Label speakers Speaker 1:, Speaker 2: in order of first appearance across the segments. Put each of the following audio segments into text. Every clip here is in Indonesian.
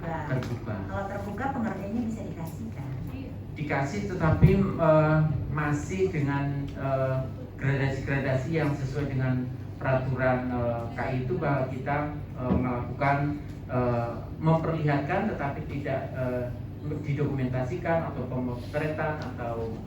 Speaker 1: terbuka.
Speaker 2: Terbuka.
Speaker 1: Kalau terbuka pengertiannya bisa dikasihkan.
Speaker 2: Dikasih, tetapi masih dengan gradasi-gradasi yang sesuai dengan peraturan KI itu, bahwa kita melakukan memperlihatkan tetapi tidak didokumentasikan atau pemotretan atau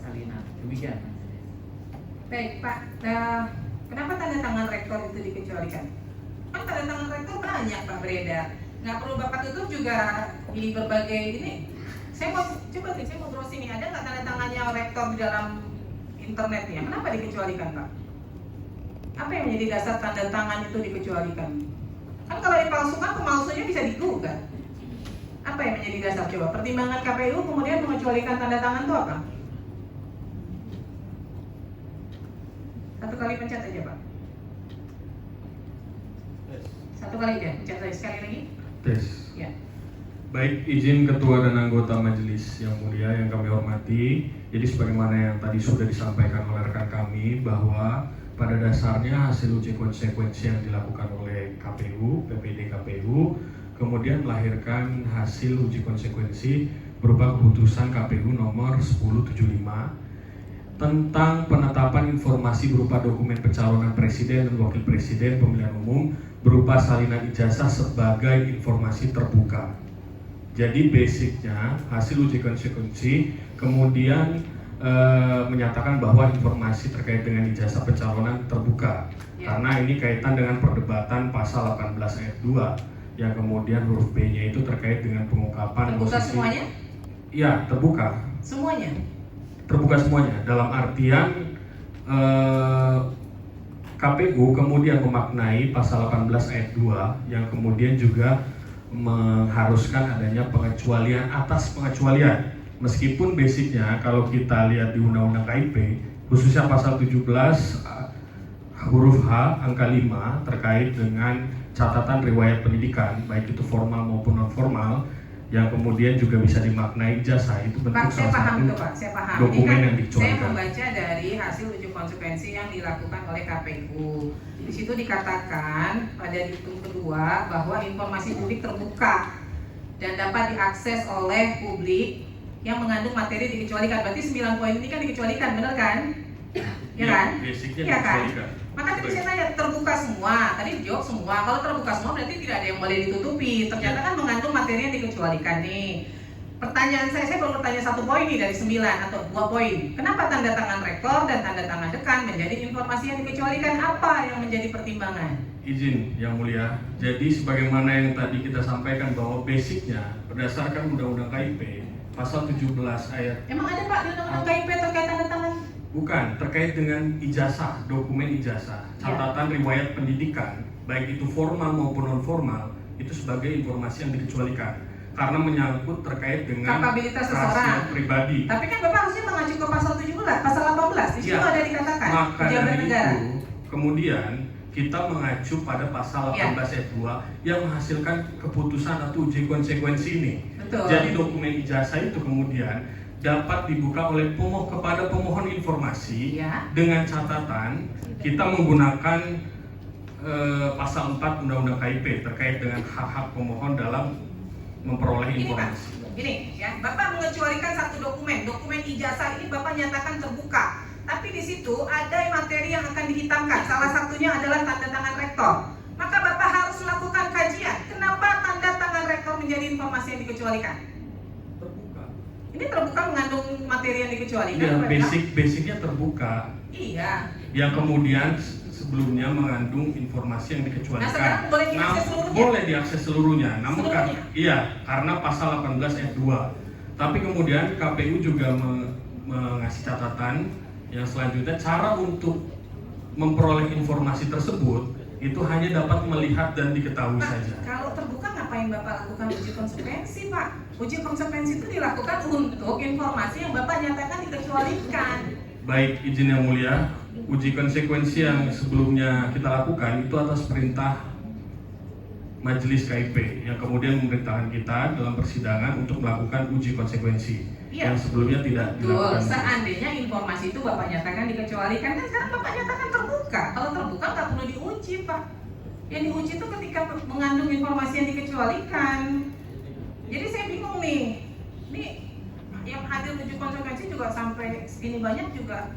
Speaker 2: salinan. Demikian.
Speaker 3: Baik Pak, kenapa tanda tangan rektor itu dikecualikan? Kan tanda tangan rektor banyak Pak beredar. Nggak perlu Bapak tutup juga di berbagai ini. Saya mau browsing nih, ada nggak tanda tangannya rektor di dalam internetnya? Kenapa dikecualikan Pak? Apa yang menjadi dasar tanda tangan itu dikecualikan? Kan kalau dipalsukan, pemalsunya bisa digugat. Apa yang menjadi dasar? Coba pertimbangan KPU kemudian mengecualikan tanda tangan itu apa? Satu kali pencet aja Pak. Satu kali aja, pencet lagi, sekali lagi.
Speaker 4: Tes.
Speaker 3: Ya.
Speaker 4: Baik, izin Ketua dan anggota Majelis yang mulia yang kami hormati. Jadi sebagaimana yang tadi sudah disampaikan oleh rekan kami, bahwa pada dasarnya hasil uji konsekuensi yang dilakukan oleh KPU, PPD KPU, kemudian melahirkan hasil uji konsekuensi berupa keputusan KPU nomor 1075 tentang penetapan informasi berupa dokumen pencalonan presiden dan wakil presiden pemilihan umum berupa salinan ijazah sebagai informasi terbuka. Jadi basicnya hasil uji konsekuensi kemudian menyatakan bahwa informasi terkait dengan ijazah pencalonan terbuka, karena ini kaitan dengan perdebatan pasal 18 ayat 2 yang kemudian huruf B-nya itu terkait dengan pengungkapan
Speaker 3: Terbuka
Speaker 4: posisi.
Speaker 3: semuanya?
Speaker 4: Iya, terbuka.
Speaker 3: Semuanya?
Speaker 4: Terbuka semuanya, dalam artian KPU kemudian memaknai pasal 18 ayat 2 yang kemudian juga mengharuskan adanya pengecualian atas pengecualian, meskipun basicnya kalau kita lihat di Undang-Undang KIP khususnya pasal 17 huruf H angka 5 terkait dengan catatan riwayat pendidikan baik itu formal maupun non formal yang kemudian juga bisa dimaknai ijazah, itu bentuk
Speaker 3: Pak, saya
Speaker 4: salah
Speaker 3: paham
Speaker 4: satu
Speaker 3: itu Pak, saya paham.
Speaker 4: dokumen
Speaker 3: Ini kan
Speaker 4: yang
Speaker 3: saya
Speaker 4: dikecualikan.
Speaker 3: membaca dari hasil uji konsekuensi yang dilakukan oleh KPU. Di situ dikatakan pada diktum kedua bahwa informasi publik terbuka dan dapat diakses oleh publik yang mengandung materi dikecualikan. Berarti 9 poin ini kan dikecualikan, benar kan? Ya kan?
Speaker 4: Basicnya
Speaker 3: Iya kan?
Speaker 4: dikecualikan.
Speaker 3: Maka tadi saya tanya, terbuka semua. Tadi dijawab semua. Kalau terbuka semua berarti tidak ada yang boleh ditutupi. Ternyata kan mengandung materi yang dikecualikan nih. Pertanyaan saya baru bertanya 1 poin nih dari 9 atau 2 poin. Kenapa tanda tangan rektor dan tanda tangan dekan menjadi informasi yang dikecualikan? Apa yang menjadi pertimbangan?
Speaker 4: Izin yang mulia, jadi sebagaimana yang tadi kita sampaikan bahwa basicnya berdasarkan Undang-Undang KIP pasal 17 ayat.
Speaker 3: Emang ada Pak di Undang-Undang KIP terkait tanda tangan?
Speaker 4: Bukan, terkait dengan ijazah, dokumen ijazah, catatan riwayat pendidikan, baik itu formal maupun non formal, itu sebagai informasi yang dikecualikan karena menyangkut terkait dengan
Speaker 3: kapabilitas
Speaker 4: rahasia
Speaker 3: seseorang
Speaker 4: pribadi.
Speaker 3: Tapi kan Bapak harusnya mengacu ke pasal 17, pasal 18. Di situ ada dikatakan
Speaker 4: Maka
Speaker 3: pejabat
Speaker 4: dari
Speaker 3: negara.
Speaker 4: itu, kemudian kita mengacu pada pasal 18 ayat 2 yang menghasilkan keputusan atau uji konsekuensi ini.
Speaker 3: Betul.
Speaker 4: Jadi dokumen ijazah itu kemudian dapat dibuka oleh kepada pemohon informasi dengan catatan kita menggunakan pasal 4 Undang-Undang KIP terkait dengan hak-hak pemohon dalam memperoleh informasi.
Speaker 3: Ini ya, Bapak mengecualikan satu dokumen ijazah ini Bapak nyatakan terbuka. Tapi di situ ada materi yang akan dihitamkan. Salah satunya adalah tanda tangan rektor. Maka Bapak harus melakukan kajian. Kenapa tanda tangan rektor menjadi informasi yang dikecualikan? Ini terbuka mengandung materi yang dikecualikan.
Speaker 4: Iya, basicnya terbuka.
Speaker 3: Iya.
Speaker 4: Yang kemudian sebelumnya mengandung informasi yang dikecualikan.
Speaker 3: Nah, sekarang boleh diakses seluruhnya?
Speaker 4: Boleh diakses seluruhnya. Namun
Speaker 3: Seluruhnya?
Speaker 4: karena pasal 18 ayat 2. Tapi kemudian KPU juga mengasih catatan yang selanjutnya cara untuk memperoleh informasi tersebut itu hanya dapat melihat dan diketahui saja.
Speaker 3: Kalau terbuka ngapain Bapak lakukan uji konsekuensi, Pak? Uji konsekuensi itu dilakukan untuk informasi yang Bapak nyatakan dikecualikan.
Speaker 4: Baik, izin yang mulia, uji konsekuensi yang sebelumnya kita lakukan itu atas perintah Majelis KIP yang kemudian memerintahkan kita dalam persidangan untuk melakukan uji konsekuensi yang sebelumnya tidak dilakukan.
Speaker 3: Seandainya informasi itu Bapak nyatakan dikecualikan, kan sekarang Bapak nyatakan terbuka. Kalau terbuka nggak perlu diuji, Pak. Yang diuji itu ketika mengandung informasi yang dikecualikan. juga sampai segini banyak juga.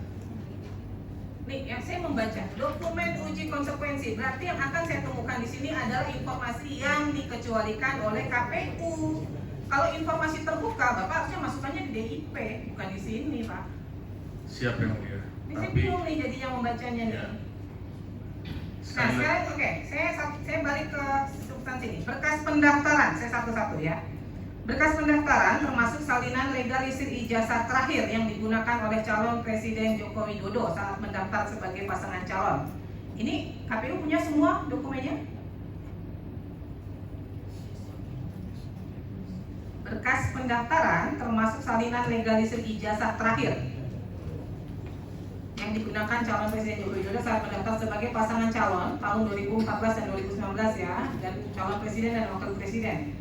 Speaker 3: Nih, yang saya membaca dokumen uji konsekuensi, berarti yang akan saya temukan di sini adalah informasi yang dikecualikan oleh KPU. Kalau informasi terbuka, Bapak harusnya masukannya di DIP, bukan di sini, Pak.
Speaker 4: Siap yang mulia.
Speaker 3: Ini saya bingung nih jadinya membacanya nih.
Speaker 4: Ya.
Speaker 3: Nah, sekarang oke, saya balik ke substansi ini. Berkas pendaftaran, saya satu-satu ya. Berkas pendaftaran termasuk salinan legalisir ijazah terakhir yang digunakan oleh calon Presiden Joko Widodo saat mendaftar sebagai pasangan calon. Ini KPU punya semua dokumennya? Berkas pendaftaran termasuk salinan legalisir ijazah terakhir yang digunakan calon Presiden Joko Widodo saat mendaftar sebagai pasangan calon tahun 2014 dan 2019 ya, dan calon presiden dan wakil presiden.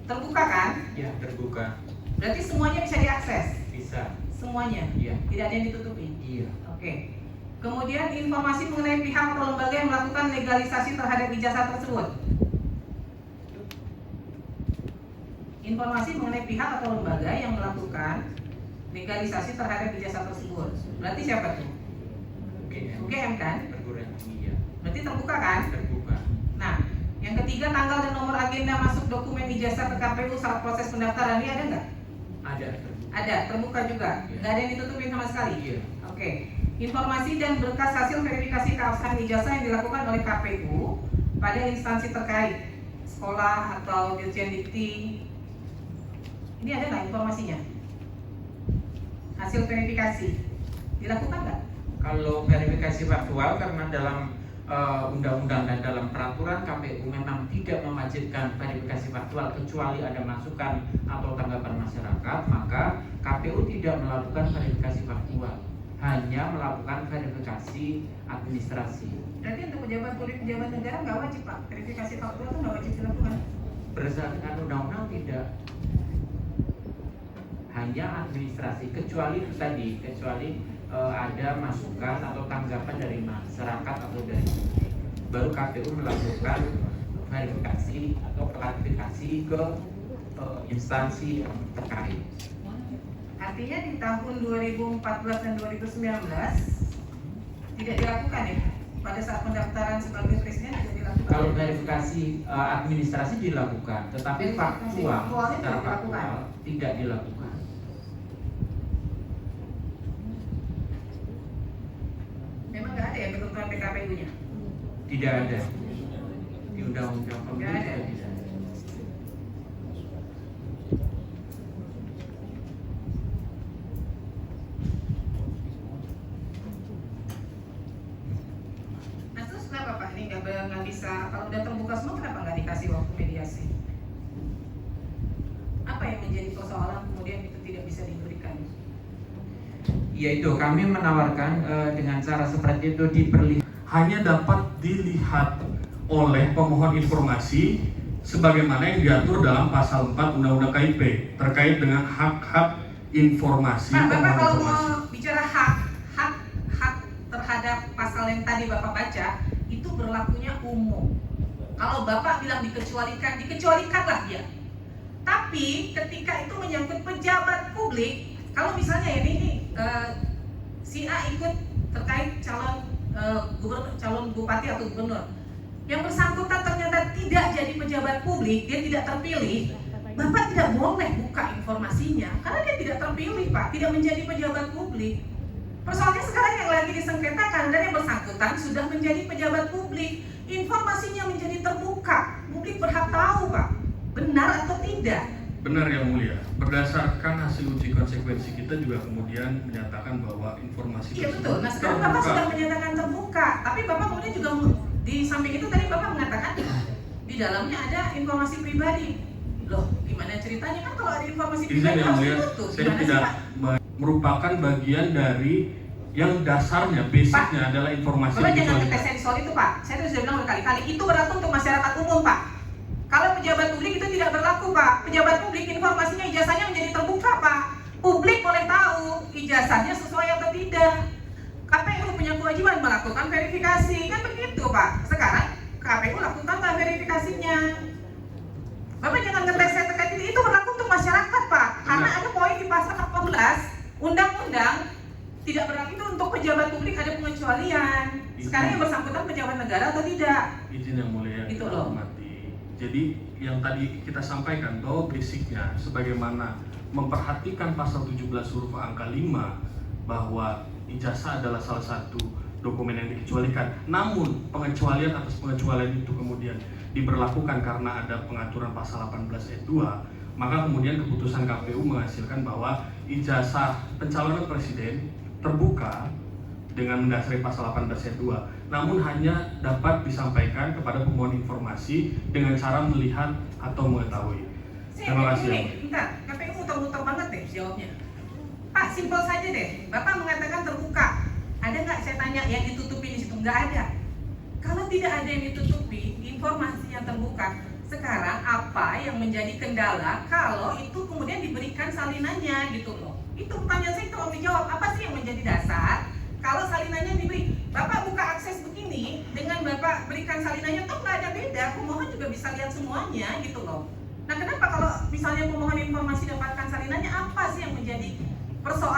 Speaker 3: Terbuka kan?
Speaker 2: Ya, terbuka.
Speaker 3: Berarti semuanya bisa diakses?
Speaker 2: Bisa.
Speaker 3: Semuanya?
Speaker 2: Iya.
Speaker 3: Tidak ada yang ditutupi?
Speaker 2: Iya.
Speaker 3: Oke. Kemudian informasi mengenai pihak atau lembaga yang melakukan legalisasi terhadap ijazah tersebut. Informasi mengenai pihak atau lembaga yang melakukan legalisasi terhadap ijazah tersebut. Berarti siapa tuh? UGM kan?
Speaker 2: Perguruan tinggi ya.
Speaker 3: Berarti terbuka kan?
Speaker 2: Terbuka.
Speaker 3: Nah, yang ketiga, tanggal dan nomor agenda masuk dokumen ijazah ke KPU saat proses pendaftaran ini ada nggak?
Speaker 2: Ada. Terbuka.
Speaker 3: Ada, terbuka juga.
Speaker 2: Iya.
Speaker 3: Nggak ada yang ditutupin sama sekali.
Speaker 2: Iya.
Speaker 3: Oke. Informasi dan berkas hasil verifikasi keabsahan ijazah yang dilakukan oleh KPU pada instansi terkait, sekolah atau Dirjen Dikti. Ini ada nggak informasinya? Hasil verifikasi dilakukan nggak?
Speaker 2: Kalau verifikasi faktual, karena dalam undang-undang dan dalam peraturan KPU memang tidak mewajibkan verifikasi faktual kecuali ada masukan atau tanggapan masyarakat, maka KPU tidak melakukan verifikasi faktual, hanya melakukan verifikasi administrasi.
Speaker 3: Berarti untuk pejabat publik, pejabat negara nggak wajib Pak, verifikasi faktual itu nggak wajib dilakukan.
Speaker 2: Berdasarkan undang-undang tidak, hanya administrasi, kecuali itu tadi, kecuali ada masukan atau tanggapan dari masyarakat atau dari baru KPU melakukan verifikasi atau klarifikasi ke instansi yang terkait.
Speaker 3: Artinya di tahun 2014 dan 2019 tidak dilakukan ya? Pada saat pendaftaran sebagai presiden tidak dilakukan?
Speaker 2: Kalau verifikasi administrasi dilakukan, tetapi faktual secara faktual tidak dilakukan.
Speaker 3: Memang nggak ada ya ketentuan PKPU-nya?
Speaker 2: Tidak ada di undang-undang pemilu
Speaker 3: Nggak ada.
Speaker 2: juga tidak ada.
Speaker 3: Nah terus kenapa Pak ini nggak bisa, kalau udah terbuka semua kenapa nggak dikasih waktu mediasi? Apa yang menjadi persoalan kemudian itu tidak bisa diberikan?
Speaker 2: Yaitu kami menawarkan dengan cara seperti itu diperlihatkan.
Speaker 4: Hanya dapat dilihat oleh pemohon informasi sebagaimana yang diatur dalam pasal 4 Undang-Undang KIP terkait dengan hak-hak informasi
Speaker 3: Pak, Bapak
Speaker 4: pemohon
Speaker 3: kalau
Speaker 4: informasi.
Speaker 3: mau bicara hak terhadap pasal yang tadi Bapak baca, itu berlakunya umum. Kalau Bapak bilang dikecualikan, dikecualikanlah dia. Tapi ketika itu menyangkut pejabat publik, kalau misalnya ini si A ikut terkait calon bupati atau gubernur, yang bersangkutan ternyata tidak jadi pejabat publik, dia tidak terpilih, Bapak tidak boleh buka informasinya karena dia tidak terpilih Pak, tidak menjadi pejabat publik. Persoalannya sekarang yang lagi disengketakan dan yang bersangkutan sudah menjadi pejabat publik, informasinya menjadi terbuka, publik berhak tahu Pak, benar atau tidak.
Speaker 4: Benar yang mulia. Berdasarkan hasil uji konsekuensi kita juga kemudian menyatakan bahwa informasi
Speaker 3: Iya betul. Nah sekarang Bapak sudah menyatakan terbuka, tapi Bapak kemudian juga di samping itu tadi Bapak mengatakan di dalamnya ada informasi pribadi. Loh, gimana ceritanya kan kalau ada informasi pribadi
Speaker 4: yang
Speaker 3: harus
Speaker 4: mulia,
Speaker 3: ditutup?
Speaker 4: saya
Speaker 3: Gimana sih
Speaker 4: tidak
Speaker 3: Pak?
Speaker 4: merupakan bagian dari yang dasarnya, basicnya adalah informasi
Speaker 3: Bapak
Speaker 4: yang
Speaker 3: jangan
Speaker 4: dikecualikan.
Speaker 3: ngetes soal itu Pak. Saya sudah bilang berkali-kali, itu berlaku untuk masyarakat umum Pak. Kalau pejabat publik itu tidak berlaku Pak. Pejabat publik informasinya, ijazahnya menjadi terbuka Pak. Publik boleh tahu ijazahnya sesuai atau tidak. KPU punya kewajiban melakukan verifikasi, kan begitu Pak. Sekarang KPU lakukanlah verifikasinya. Bapak jangan ngetes saya terkait itu berlaku untuk masyarakat Pak. Karena ada poin di pasal 18 negara atau tidak?
Speaker 4: Izin yang mulia yang
Speaker 3: Itu
Speaker 4: kita
Speaker 3: loh.
Speaker 4: hormati. Jadi yang tadi kita sampaikan bahwa basicnya sebagaimana memperhatikan pasal 17 huruf angka 5 bahwa ijazah adalah salah satu dokumen yang dikecualikan. Namun pengecualian atas pengecualian itu kemudian diberlakukan karena ada pengaturan pasal 18 ayat 2, maka kemudian keputusan KPU menghasilkan bahwa ijazah pencalonan presiden terbuka dengan mendasari pasal 18 ayat 2, namun hanya dapat disampaikan kepada pemohon informasi dengan cara melihat atau mengetahui. Terima kasih.
Speaker 3: Bentar, KPU muter-muter banget deh jawabnya. Pak, simpel saja deh. Bapak mengatakan terbuka. Ada nggak saya tanya yang ditutupi di situ? Nggak ada. Kalau tidak ada yang ditutupi, informasi yang terbuka. Sekarang apa yang menjadi kendala kalau itu kemudian diberikan salinannya gitu loh? Itu pertanyaan saya tolong dijawab. Apa sih yang menjadi dasar kalau salinannya diberi? Bapak buka akses begini dengan Bapak berikan salinannya, toh nggak ada beda. Pemohon juga bisa lihat semuanya gitu loh. Nah, kenapa kalau misalnya pemohon informasi dapatkan salinannya, apa sih yang menjadi persoalan?